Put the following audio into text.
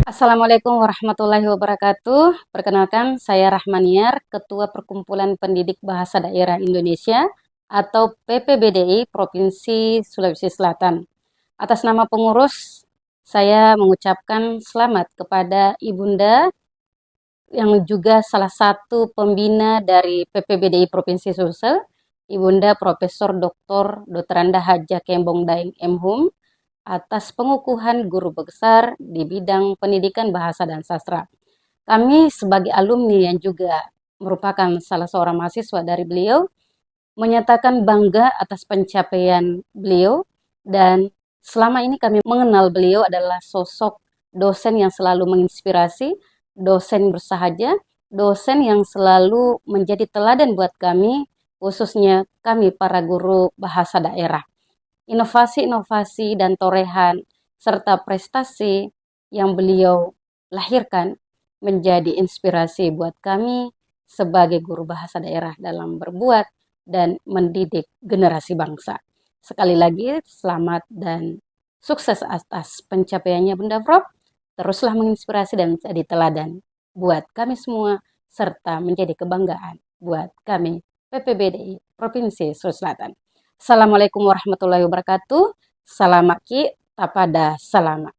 Assalamualaikum warahmatullahi wabarakatuh. Perkenalkan, saya Rahmaniar, Ketua Perkumpulan Pendidik Bahasa Daerah Indonesia atau PPBDI Provinsi Sulawesi Selatan. Atas nama pengurus, saya mengucapkan selamat kepada Ibunda yang juga salah satu pembina dari PPBDI Provinsi Sulsel, Ibunda Profesor Dr. Dr. Haja Kembong Daeng M.Hum, atas pengukuhan guru besar di bidang pendidikan bahasa dan sastra. Kami sebagai alumni yang juga merupakan salah seorang mahasiswa dari beliau, menyatakan bangga atas pencapaian beliau dan selama ini kami mengenal beliau adalah sosok dosen yang selalu menginspirasi, dosen bersahaja, dosen yang selalu menjadi teladan buat kami, khususnya kami para guru bahasa daerah. Inovasi-inovasi dan torehan serta prestasi yang beliau lahirkan menjadi inspirasi buat kami sebagai guru bahasa daerah dalam berbuat dan mendidik generasi bangsa. Sekali lagi, selamat dan sukses atas pencapaiannya Bunda Prof. Teruslah menginspirasi dan menjadi teladan buat kami semua serta menjadi kebanggaan buat kami PPBDI Provinsi Sulawesi Selatan. Assalamualaikum warahmatullahi wabarakatuh. Salam maki tapada salama.